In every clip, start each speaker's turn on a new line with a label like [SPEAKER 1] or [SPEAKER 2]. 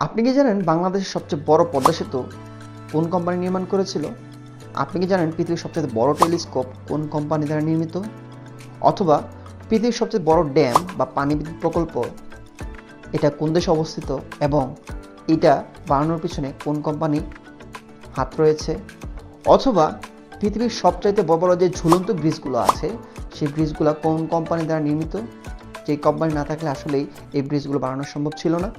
[SPEAKER 1] আপনি কি জানেন বাংলাদেশের সবচেয়ে বড় পদ্মা সেতু কোন কোম্পানি নির্মাণ করেছিল? আপনি কি জানেন পৃথিবীর সবচেয়ে বড় টেলিস্কোপ কোন কোম্পানি দ্বারা নির্মিত? অথবা পৃথিবীর সবচেয়ে বড় ড্যাম বা পানি বিদ্যুৎ প্রকল্প এটা কোন দেশে অবস্থিত এবং এটা বানানোর পিছনে কোন কোম্পানি হাত রয়েছে? অথবা পৃথিবীর সবচাইতে বড় বড় যে ঝুলন্ত ব্রিজগুলো আছে সেই ব্রিজগুলো কোন কোম্পানি দ্বারা নির্মিত? যেই কোম্পানি না থাকলে আসলেই এই ব্রিজগুলো বানানো সম্ভব ছিল না।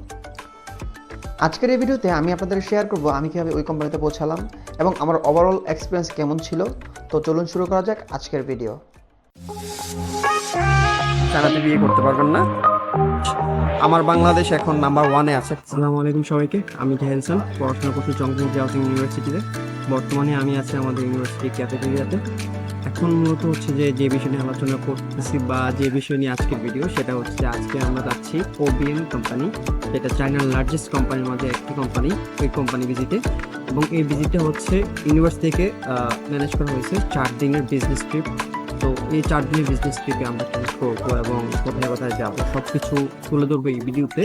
[SPEAKER 1] আজকের এই ভিডিওতে আমি আপনাদের শেয়ার করব আমি কীভাবে ওই কোম্পানিতে পৌঁছালাম এবং আমার ওভারঅল এক্সপিরিয়েন্স কেমন ছিল। তো চলুন শুরু করা যাক আজকের ভিডিও।
[SPEAKER 2] চালাতে বিয়ে করতে পারবেন না। আমার বাংলাদেশ এখন নাম্বার 1-এ আছে। আসসালামু আলাইকুম সবাইকে, আমি জাহেলসান, পড়াশোনা করছি চংচং জিয়াওজিং ইউনিভার্সিটিতে। বর্তমানে আমি আছি আমাদের ইউনিভার্সিটি ক্যাফেটেরিয়াতে। এখন মূলত হচ্ছে যে বিষয় নিয়ে আলোচনা করতেছি বা যে বিষয় নিয়ে আজকের ভিডিও, সেটা হচ্ছে যে আজকে আমরা যাচ্ছি ওবিএম কোম্পানি, যেটা চায়নার লার্জেস্ট কোম্পানির মধ্যে একটি কোম্পানি, ওই কোম্পানি ভিজিটে। এবং এই ভিজিটটা হচ্ছে ইউনিভার্সিটি থেকে ম্যানেজ করা হয়েছে 4 দিনের বিজনেস ট্রিপ। তো এই 4 দিনের বিজনেস ট্রিপে আমরা কি করবো এবং কোথায় কোথায় যাবো সবকিছু তুলে ধরবো এই ভিডিওতে।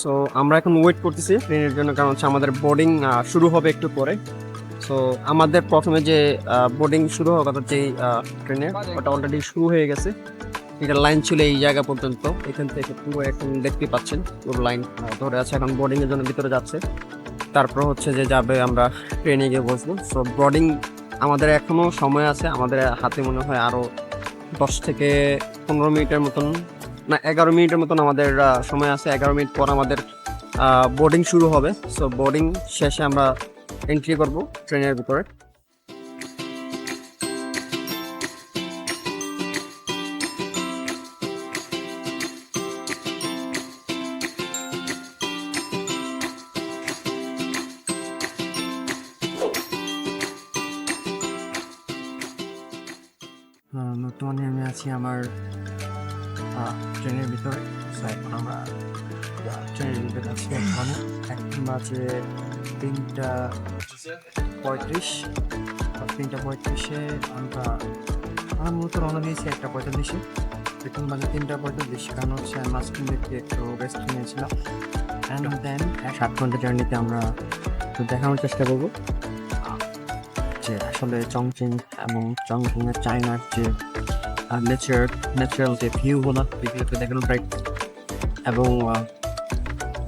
[SPEAKER 2] সো আমরা এখন ওয়েট করতেছি ট্রেনের জন্য, কারণ হচ্ছে আমাদের বোর্ডিং শুরু হবে একটু পরে। সো আমাদের প্রথমে যে বোর্ডিং শুরু হওয়ার কথা যে ট্রেনের, ওটা অলরেডি শুরু হয়ে গেছে। এটা লাইন ছিল এই জায়গা পর্যন্ত, এখান থেকে পুরো এখন দেখতে পাচ্ছেন পুরো লাইন ধরে আছে। এখন বোর্ডিং এর জন্য ভিতরে যাচ্ছে, তারপর হচ্ছে যে যাবে আমরা ট্রেনে গিয়ে বসবো। সো বোর্ডিং আমাদের এখনো সময় আছে, আমাদের হাতে মনে হয় আরো 10 থেকে 15 মিনিটের মতন, না 11 মিনিটের মতন আমাদের সময় আছে। 11 মিনিট পর আমাদের বোর্ডিং শুরু হবে। সো বোর্ডিং শেষে আমরা এন্ট্রি করব ট্রেনের ভিতরে। বর্তমানে আমি আছি আমার ট্রেনের ভিতরে। এখন আমরা ট্রেনের ভিতরে আছি। এখন বাজে 3:35। 3:35-এ আমরা মূলত রওনা দিয়েছি 1:45-এ। এখন বাজে 3:45, কারণ হচ্ছে আমি মাঝখান থেকে একটু রেস্ট নিয়েছিলাম। অ্যান্ড দেন 7 ঘন্টা জার্নিতে আমরা একটু দেখানোর চেষ্টা করবো যে আসলে চংচিং এবং চংচিংয়ের চায়নার যে ন্যাচারাল যে ভিউগুলো এগুলোকে দেখানো ট্রাই, এবং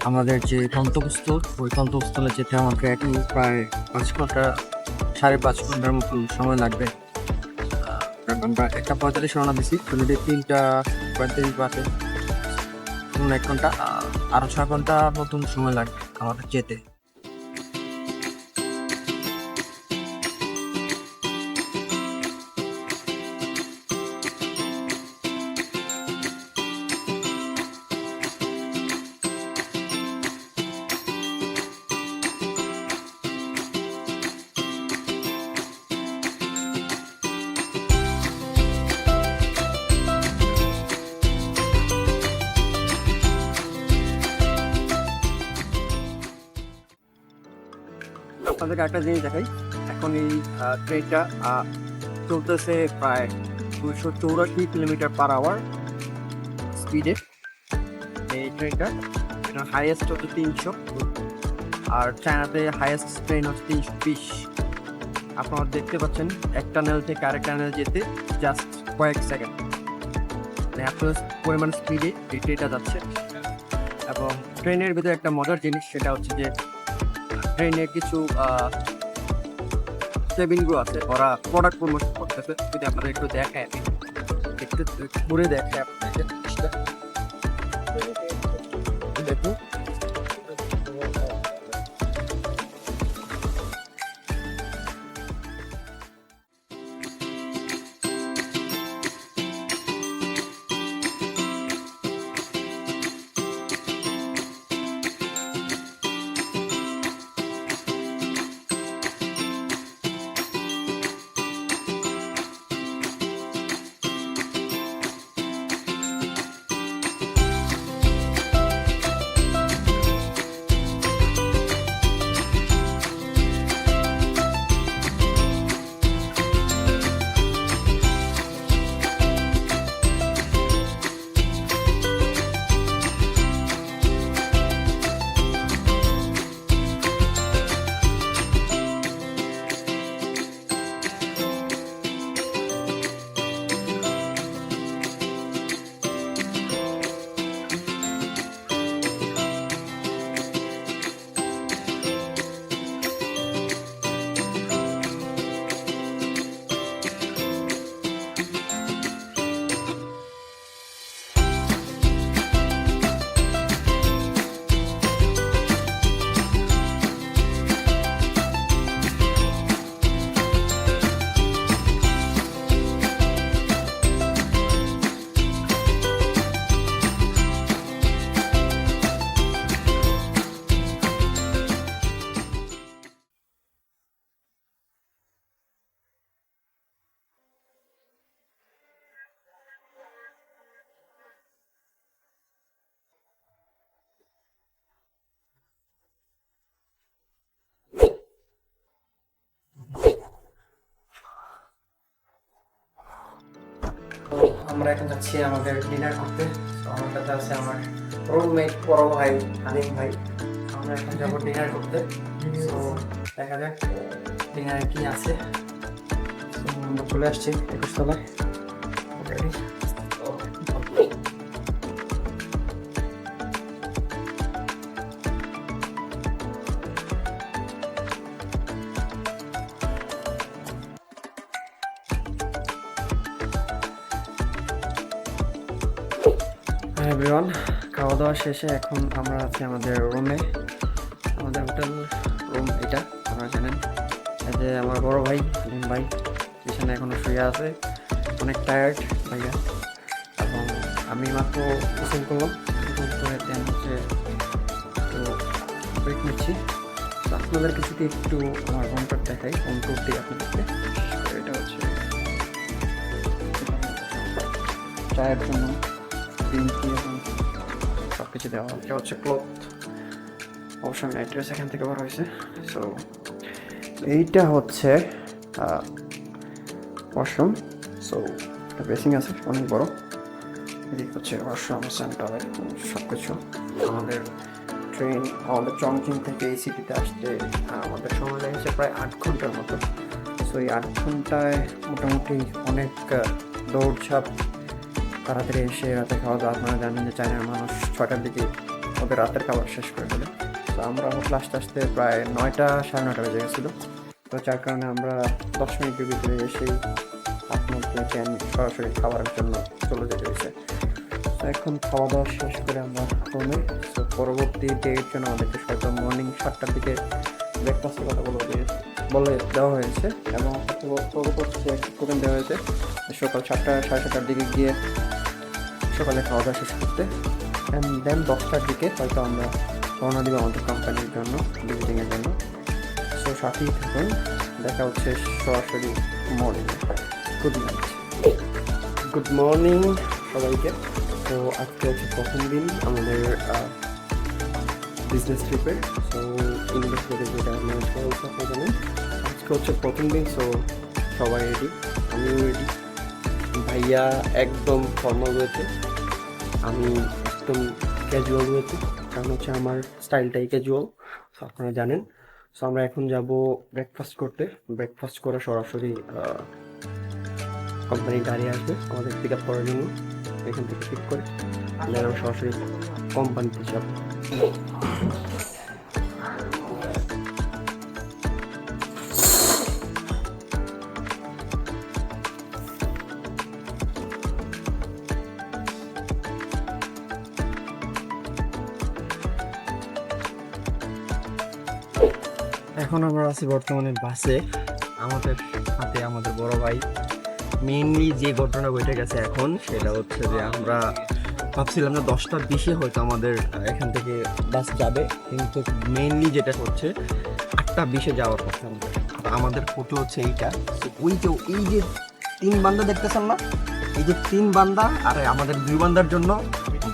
[SPEAKER 2] আমাদের যে গন্তব্যস্থল, ওই গন্তব্যস্থলে যেতে আমাকে এখন প্রায় 5 ঘন্টা 5.5 ঘন্টার মতো সময় লাগবে। আমরা 1:45 রওনা দিচ্ছি, অলরেডি 3:35 বাজে। 1 ঘন্টা, আরো 6 ঘন্টা মতন সময় লাগবে আমাদের যেতে। আপনাদেরকে একটা জিনিস দেখাই। এখন এই ট্রেনটা চলতেছে প্রায় 284 কিলোমিটার পার আওয়ার স্পিডে। এই ট্রেনটা হাইয়েস্ট হচ্ছে 300, আর চায়নাতে হাইয়েস্ট ট্রেন হচ্ছে 320। আপনারা দেখতে পাচ্ছেন এক টানেল থেকে আরেক টানেল যেতে জাস্ট কয়েক সেকেন্ড, মানে এত পরিমাণ স্পিডে এই ট্রেনটা যাচ্ছে। এবং ট্রেনের ভিতরে একটা মজার জিনিস, সেটা হচ্ছে যে ট্রেনে কিছু কেবিনগুলো আছে, ওরা প্রোডাক্ট প্রমোশন করতেছে। যদি আপনারা একটু দেখায়, আমি একটু ঘুরে দেখায় আপনাদের জিনিসটা দেখুন। আমরা এখন যাচ্ছি আমাদের ডিনার করতে। তো আমার সাথে আছে আমার রুমমেট বড় ভাই হালিম ভাই। আমরা এখন যাবো ডিনার করতে। তো দেখা যাক ডিনারে কি আছে। তো আমরা চলে আসছি 21 তলায় অলরেডি। এভরিওয়ান, খাওয়া দাওয়া শেষে এখন আমরা আছি আমাদের রুমে। আমাদের হোটেল রুম এটা, আপনারা জানেন। এই যে আমার বড় ভাই হালিম ভাই এখানে এখনো শুয়ে আছে, অনেক টায়ার্ড ভাইয়া। এবং আমি মাত্র গোসল করলাম, গোসল করে দেন হচ্ছে একটু ব্রেক নিচ্ছি। তো আপনাদেরকে যদি একটু আমার রুমটা দেখাই, হোম ট্যুর দিই আপনাদেরকে। এটা হচ্ছে চায়ের জন্য সব কিছু দেওয়া হচ্ছে। হচ্ছে ক্লথ, অবশ্যই নাইট ড্রেস এখান থেকে বার হয়েছে। সো এইটা হচ্ছে ওয়াশরুম। সো একটা বেসিং আছে অনেক বড়। এদিকে হচ্ছে ওয়াশরুম, সেন্টার, সব কিছু। আমাদের ট্রেন আমাদের চংচিং থেকে এই সিটিতে আসতে আমাদের সময় লেগেছে প্রায় 8 ঘন্টার মতো। সো এই 8 ঘন্টায় মোটামুটি অনেক দৌড়ঝাঁপ, তাড়াতাড়ি এসে রাতে খাওয়া দাওয়া। আপনারা জানেন যে চায়নার মানুষ 6টার দিকে ওদের রাতের খাবার শেষ করে ফেলে। তো আমরা হোটেল আসতে আসতে প্রায় 9টা সাড়ে 9টা বেজে গেছিলো। তো যার কারণে আমরা 10 মিনিটের ভিতরে এসেই আপনার সরাসরি খাবারের জন্য চলে যেতে হয়েছে। তো এখন খাওয়া দাওয়া শেষ করে আমরা রুমে। তো পরবর্তী ডের জন্য আমাদেরকে হয়তো মর্নিং 7টার দিকে ব্রেকফাস্টের কথা বলে দেওয়া হয়েছে। এবং পরবর্তী টোকেন দেওয়া হয়েছে সকাল 7টা সাড়ে 7টার দিকে গিয়ে সকালে খাওয়া দাওয়া শেষ করতে। অ্যান্ড দেন 10টার দিকে হয়তো আমরা রওনা দিব আমাদের কোম্পানির জন্য, ভিজিটিংয়ের জন্য। সো সাথেই থাকুন, দেখা হচ্ছে সরাসরি মর্নিংয়ে। গুড মর্নিং সবাইকে। তো আজকে হচ্ছে প্রথম দিন আমাদের বিজনেস ট্রিপে। সো ইনভেস্টমেন্টের যেটা ম্যানেজ করা হচ্ছে আপনি জানেন। আজকে হচ্ছে প্রথম দিন। সো সবাই রেডি, আমিও রেডি। ভাইয়া একদম ফর্মাল রয়েছে, আমি একদম ক্যাজুয়াল রয়েছে, কারণ হচ্ছে আমার স্টাইলটাই ক্যাজুয়াল, আপনারা জানেন। সো আমরা এখন যাব ব্রেকফাস্ট করতে। ব্রেকফাস্ট করে সরাসরি কোম্পানির গাড়ি আসবে আমাদের পিক আপ করার জন্য। এখান থেকে পিক করে আমরা সরাসরি কোম্পানিতে যাব। এখন আমরা আছি বর্তমানে বাসে। আমাদের সাথে আমাদের বড় ভাই। মেইনলি যে ঘটনা ঘটে গেছে এখন সেটা হচ্ছে যে আমরা ভাবছিলাম না 10টার বেশি হয়তো আমাদের এখান থেকে বাস যাবে, কিন্তু মেইনলি যেটা হচ্ছে 8টা 20-এ যাওয়ার কথা আমাদের। আমাদের ফটো হচ্ছে এইটা। ওই যে এই যে 3 বান্দা দেখতেছেন না, এই যে 3 বান্দা আর আমাদের 2 বান্দার জন্য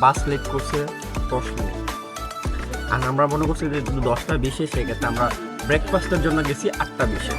[SPEAKER 2] বাস লেট করছে 10 মিনিট। আর আমরা মনে করছি যে 10টা 20-এ, সেক্ষেত্রে আমরা ব্রেকফাস্টের জন্য গেছি 8টা 20-এ।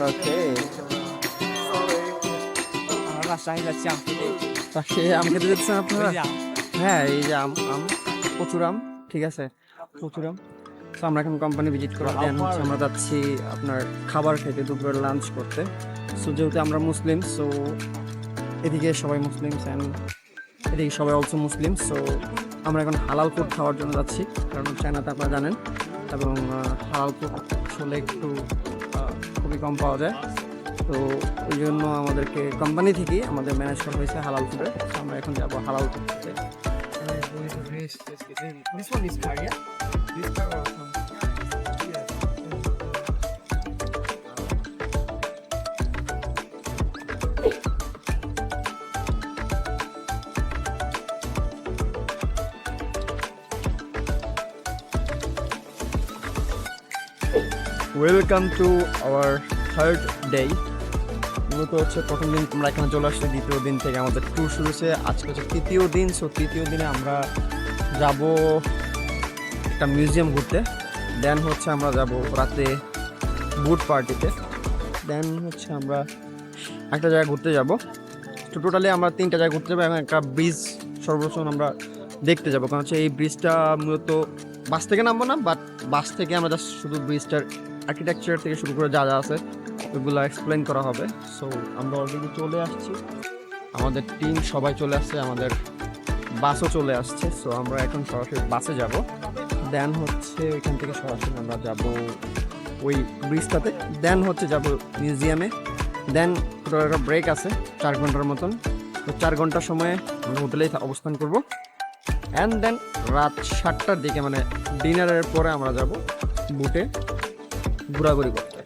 [SPEAKER 2] ওকে,
[SPEAKER 3] আমরা রাজশাহী যাচ্ছি আম খেতে।
[SPEAKER 2] সে আম খেতে যাচ্ছেন আপনারা?
[SPEAKER 3] ওই যে আম।
[SPEAKER 2] হ্যাঁ, এই যে আম, প্রচুর আম, ঠিক আছে, প্রচুর আম। তো আমরা এখন কোম্পানি ভিজিট করে দেন হচ্ছে আমরা যাচ্ছি আপনার খাবার খেতে, দুপুরের লাঞ্চ করতে। সো যেহেতু আমরা মুসলিম, সো এদিকে সবাই মুসলিম অ্যান্ড এদিকে সবাই অলসো মুসলিম। সো আমরা এখন হালাল ফুড খাওয়ার জন্য যাচ্ছি, কারণ চায়নাতে আপনারা জানেন, এবং হালাল ফুড আসলে একটু খুবই কম পাওয়া যায়। তো ওই জন্য আমাদেরকে কোম্পানি থেকেই আমাদের ম্যানেজ করা হয়েছে হালাল ফুডে। আমরা এখন যাবো হালাল ফুড খেতে।
[SPEAKER 3] This one is curry, yeah? This curry also. Yeah.
[SPEAKER 2] Welcome to our third day. মূলত হচ্ছে প্রথম দিন আমরা এখানে চলে আসছি, দ্বিতীয় দিন থেকে আমাদের ট্যুর শুরু হয়েছে। আজকে হচ্ছে তৃতীয় দিন। সো তৃতীয় দিনে আমরা যাব একটা মিউজিয়াম ঘুরতে, দেন হচ্ছে আমরা যাব রাতে বুট পার্টিতে, দেন হচ্ছে আমরা একটা জায়গায় ঘুরতে যাব। তো টোটালি আমরা 3টা জায়গায় ঘুরতে যাবো এবং একটা ব্রিজ সর্বপ্রথম আমরা দেখতে যাবো, কারণ হচ্ছে এই ব্রিজটা মূলত বাস থেকে নামবো না, বাট বাস থেকে আমরা জাস্ট শুধু ব্রিজটার আর্কিটেকচার থেকে শুরু করে যা যা আছে ওইগুলো এক্সপ্লেন করা হবে। সো আমরা অলরেডি চলে আসছি, আমাদের টিম সবাই চলে আসছে, আমাদের বাসও চলে আসছে। সো আমরা এখন সরাসরি বাসে যাব, দেন হচ্ছে ওইখান থেকে সরাসরি আমরা যাব ওই ব্রিজটাতে, দেন হচ্ছে যাব মিউজিয়ামে, দেন টোটাল একটা ব্রেক আছে 4 ঘন্টার মতন। তো 4 ঘন্টার সময় আমরা হোটেলেই অবস্থান করব, অ্যান্ড দেন রাত 7টার দিকে মানে ডিনারের পরে আমরা যাব বুটে ঘোরাঘুরি করতে।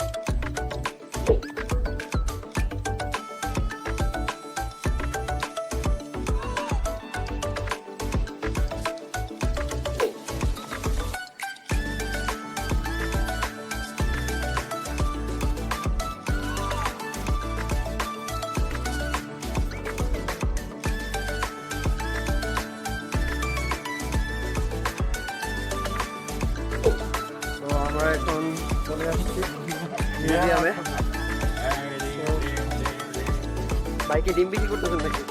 [SPEAKER 2] তো আমরা এখন চলে আসছি মিউজিয়ামে। বাইকে ডিম বিক্রি করতেছেন নাকি?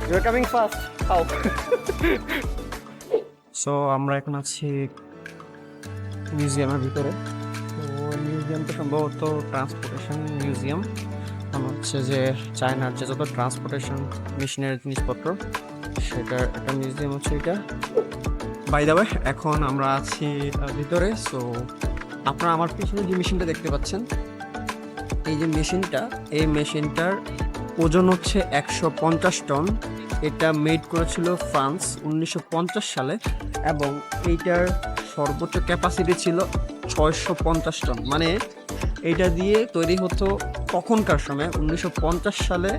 [SPEAKER 2] You're coming fast. How? So আমরা এখন আছি মিউজিয়ামের ভিতরে। তো মিউজিয়ামটা সম্ভবত ট্রান্সপোর্টেশন মিউজিয়াম, হচ্ছে যে চায়নার যে যত ট্রান্সপোর্টেশন মেশিনের জিনিসপত্র সেটার একটা মিউজিয়াম হচ্ছে এটা। বাই দ্য ওয়ে, এখন আমরা আছি ভিতরে। সো আপনারা আমার পিছনে যে মেশিনটা দেখতে পাচ্ছেন, এই যে মেশিনটা, এই মেশিনটার ওজন হচ্ছে 150 টন। এটা মেড করেছিল ফ্রান্স 1950 সালে, এবং এইটার সর্বোচ্চ ক্যাপাসিটি ছিল 650 টন। মানে এইটা দিয়ে তৈরি হতো তখনকার সময় 1950 সালে,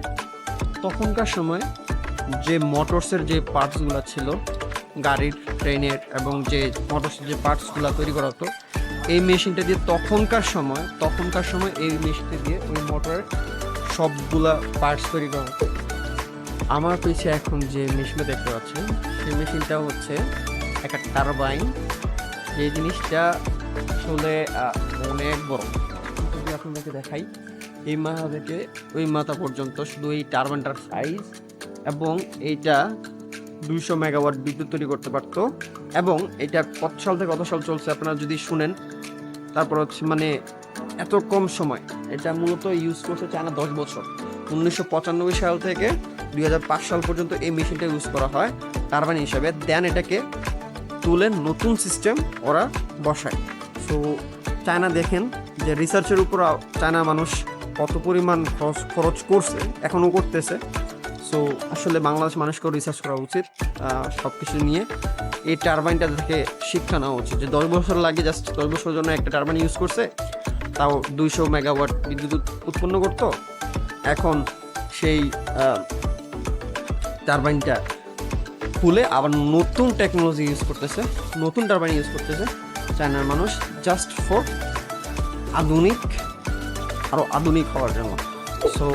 [SPEAKER 2] তখনকার সময় যে মোটরসের যে পার্টসগুলো ছিল গাড়ির, ট্রেনের, এবং যে মোটরসের যে পার্টসগুলো তৈরি করা হতো, এই মেশিনটা দিয়ে তখনকার সময় এই মেশিনটা দিয়ে ওই মোটরের সবগুলা পার্টস তৈরি করা হতো। আমার পিছিয়ে এখন যে মেশিনটা দেখতে পাচ্ছেন, সেই মেশিনটা হচ্ছে একটা টারবাইন। এই জিনিসটা আসলে অনেক বড়। যদি আপনাদেরকে দেখাই, এই মাথা থেকে ওই মাথা পর্যন্ত শুধু এই টারবাইনটার সাইজ, এবং এইটা 200 মেগাওয়াট বিদ্যুৎ তৈরি করতে পারতো। এবং এটা কত সাল থেকে কত সাল চলছে আপনারা যদি শুনেন, তারপর হচ্ছে মানে এত কম সময়, এটা মূলত ইউজ করছে চায়না 10 বছর, 1995 সাল থেকে 2005 সাল পর্যন্ত এই মেশিনটা ইউজ করা হয় টারবাইন হিসাবে। দেন এটাকে তুলে নতুন সিস্টেম ওরা বসায়। সো চায়না দেখেন যে রিসার্চের উপর চায়না মানুষ কত পরিমাণ খরচ করছে, এখনও করতেছে। সো আসলে বাংলাদেশ মানুষকেও রিসার্চ করা উচিত সব কিছু নিয়ে। এই টারবাইনটা থেকে শিক্ষা নেওয়া উচিত যে 10 বছর লাগে, জাস্ট 10 বছরের জন্য একটা টারবাইন ইউজ করছে, তাও 200 মেগাওয়াট বিদ্যুৎ উৎপন্ন করতো। এখন সেই টারবাইনটা খুলে আবার নতুন টেকনোলজি ইউজ করতেছে, নতুন টারবাইন ইউজ করতেছে চায়নার মানুষ, জাস্ট ফর আরও আধুনিক হওয়ার জন্য। সো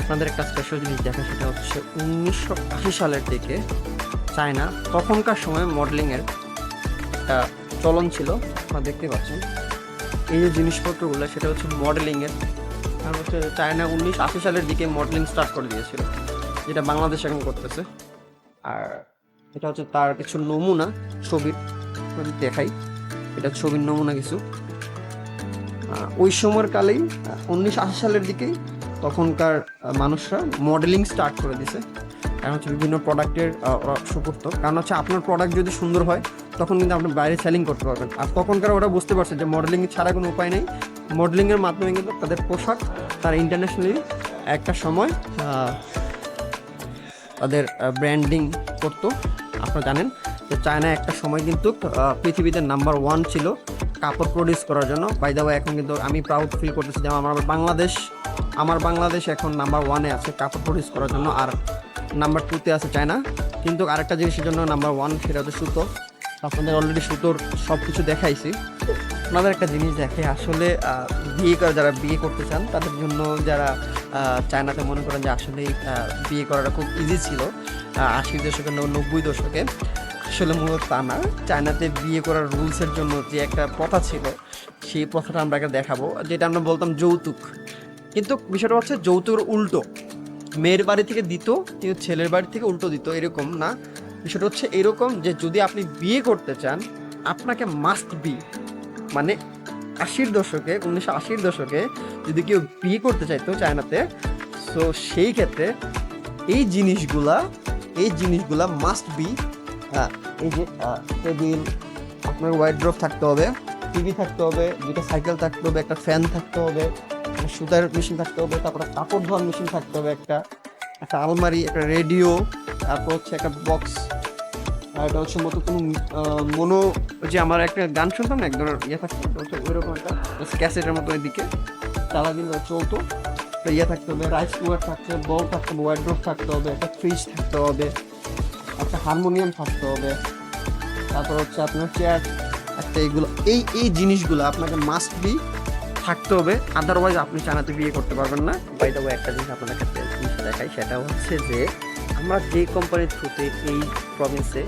[SPEAKER 2] আপনাদের একটা স্পেশাল জিনিস দেখা, সেটা হচ্ছে 1980 সালের দিকে চায়না, তখনকার সময় মডেলিংয়ের একটা চলন ছিল। আপনারা দেখতে পাচ্ছেন এই যে জিনিসপত্রগুলো, সেটা হচ্ছে মডেলিংয়ের। কারণ হচ্ছে চায়না 1980 সালের দিকে মডেলিং স্টার্ট করে দিয়েছিল, যেটা বাংলাদেশ এখন করতেছে। আর এটা হচ্ছে তার কিছু নমুনা ছবির, যদি দেখাই, এটা ছবির নমুনা কিছু। ওই সময়ের কালেই 1980 সালের দিকেই তখনকার মানুষরা মডেলিং স্টার্ট করে দিছে। কারণ হচ্ছে বিভিন্ন প্রোডাক্টের ওরা শো করতো। কারণ হচ্ছে আপনার প্রোডাক্ট যদি সুন্দর হয় তখন কিন্তু আপনি বাইরে সেলিং করতে পারবেন। আর তখনকার ওরা বুঝতে পারছে যে মডেলিং ছাড়া কোনো উপায় নেই। মডেলিংয়ের মাধ্যমে কিন্তু তাদের পোশাক তারা ইন্টারন্যাশনালি একটা সময় তাদের ব্র্যান্ডিং করতো। আপনারা জানেন যে চায়না একটা সময় কিন্তু পৃথিবীতে নাম্বার 1 ছিল কাপড় প্রডিউস করার জন্য। বাই দ্য ওয়ে, এখন কিন্তু আমি প্রাউড ফিল করতেছি যে আমার বাংলাদেশ এখন নাম্বার 1-এ আছে কাপড় প্রডিউস করার জন্য, আর নাম্বার 2-তে আছে চায়না। কিন্তু আরেকটা জিনিসের জন্য নাম্বার 1, সেটা হচ্ছে সুতো। আপনাদের অলরেডি সুতোর সব কিছু দেখাইছি। আপনাদের একটা জিনিস দেখে, আসলে যারা বিয়ে করতে চান তাদের জন্য, যারা চায়নাতে মনে করেন যে আসলে বিয়ে করাটা খুব ইজি ছিল 80 দশকে 90 দশকে, আসলে মূলত তা না। চায়নাতে বিয়ে করার রুলসের জন্য যে একটা প্রথা ছিল, সেই প্রথাটা আমরা দেখাবো, যেটা আমরা বলতাম যৌতুক। কিন্তু বিষয়টা হচ্ছে যৌতুকের উল্টো, মেয়ের বাড়ি থেকে দিত কিন্তু ছেলের বাড়ি থেকে উল্টো দিত, এরকম না। বিষয়টা হচ্ছে এরকম যে যদি আপনি বিয়ে করতে চান, আপনাকে মাস্ট বি, মানে 1980 দশকে যদি কেউ বিয়ে করতে চাইতো চায়নাতে, সো সেই ক্ষেত্রে এই জিনিসগুলা মাস্ট বি। এই যে টেবিল, আপনার ওয়ার্ড্রোব থাকতে হবে, টিভি থাকতে হবে, 2টা সাইকেল থাকতে হবে, একটা ফ্যান থাকতে হবে, একটা সুতার মেশিন থাকতে হবে, তারপরে কাপড় ধোয়ার মেশিন থাকতে হবে, একটা আলমারি, একটা রেডিও, তারপর হচ্ছে একটা বক্স। আর এটা হচ্ছে কোনো যে আমার একটা গান শুনতাম না, এক ধরনের থাকতো, ওইরকম একটা ক্যাসেটের মতো এদিকে চালা দিন চলতো। তো থাকতে হবে, রাইস কুকার থাকতে হবে, বল থাকতে হবে, ওয়ার্ড্রোব থাকতে হবে, একটা ফ্রিজ থাকতে হবে, একটা হারমোনিয়াম থাকতে হবে, তারপর হচ্ছে আপনার চেয়ার একটা। এই জিনিসগুলো আপনাকে মাস্ট বি থাকতে হবে, আদারওয়াইজ আপনি চায়নাতে বিয়ে করতে পারবেন না। বাই দ্য ওয়ে, একটা জিনিস আপনাদের কাছে দেখাই, সেটা হচ্ছে যে আমরা যে কোম্পানির থ্রুতে এই প্রভিন্সে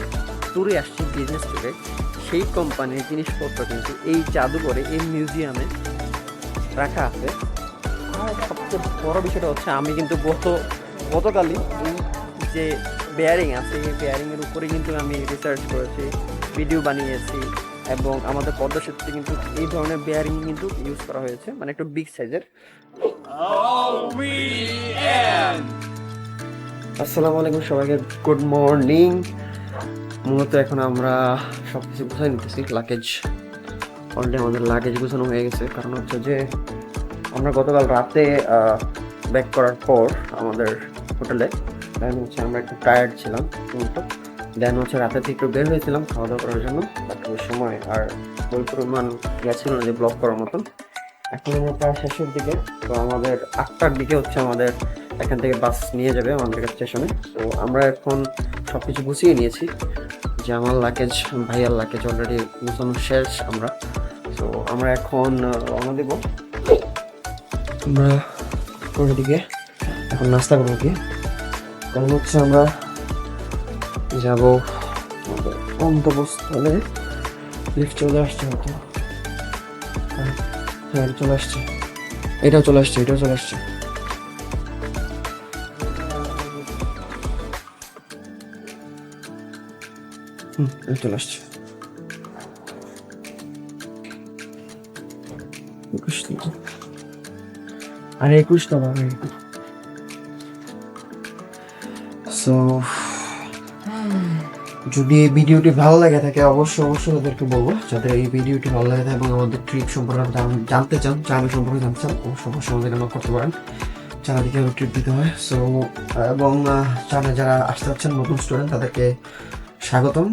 [SPEAKER 2] ট্যুরে আসছি, বিজনেস ট্যুরে, সেই কোম্পানির জিনিসপত্র কিন্তু এই জাদুঘরে, এই মিউজিয়ামে রাখা আছে। আর সবচেয়ে বড় বিষয়টা হচ্ছে, আমি কিন্তু গতকালই এই যে বেয়ারিং আছে, এই বেয়ারিংয়ের উপরে কিন্তু আমি রিসার্চ করেছি, ভিডিও বানিয়েছি, এবং আমাদের পদ্মা সেতুতে কিন্তু এই ধরনের বেয়ারিং কিন্তু ইউজ করা হয়েছে, মানে একটু বিগ সাইজের। আসসালামু আলাইকুম সবাইকে, গুড মর্নিং। মূলত এখন আমরা সব কিছু গুছাই নিতেছি, লাগেজ অলরেডি আমাদের লাগেজ গুছানো হয়ে গেছে। কারণ হচ্ছে যে আমরা গতকাল রাতে ব্যাক করার পর আমাদের হোটেলে, দেন হচ্ছে আমরা একটু টায়ার্ড ছিলাম, দেন হচ্ছে রাতে থেকে একটু বের হয়েছিলাম খাওয়া দাওয়া করার জন্য, বাট ওই সময় আর ওই পরিমাণ ছিল না যে ব্লক করার মতন। এখন আমরা প্রায় শেষের দিকে, তো আমাদের 8টার দিকে হচ্ছে আমাদের এখান থেকে বাস নিয়ে যাবে আমাদের স্টেশনে। তো আমরা এখন সব কিছু গুছিয়ে নিয়েছি, যে আমার লাগেজ, ভাইয়ার লাগেজ অলরেডি গুছানো শেষ আমরা। তো আমরা এখন রওনা দেবো, আমরা কোন দিকে এখন নাস্তা করবো কি, কারণ হচ্ছে আমরা যাবো গন্তব্যস্থলে। লিফট চলে আসছে হয়তো, হ্যাঁ চলে আসছে, এটাও চলে আসছে। চলে আসছে। আরে 21 তো বাবা। সো যদি এই ভিডিওটি ভালো লাগে থাকে, অবশ্যই ওদেরকে বলবো যাদের এই ভিডিওটি ভালো লাগে থাকে এবং আমাদের ট্রিপ সম্পর্কে জানতে চান, চায়না সম্পর্কে জানতে চান, অবশ্যই আমাদের নক করতে পারেন। চায়না দিকে ট্রিপ দিতে হয়। সো এবং চায়না যারা আসতে চাচ্ছেন, নতুন স্টুডেন্ট, তাদেরকে স্বাগতম।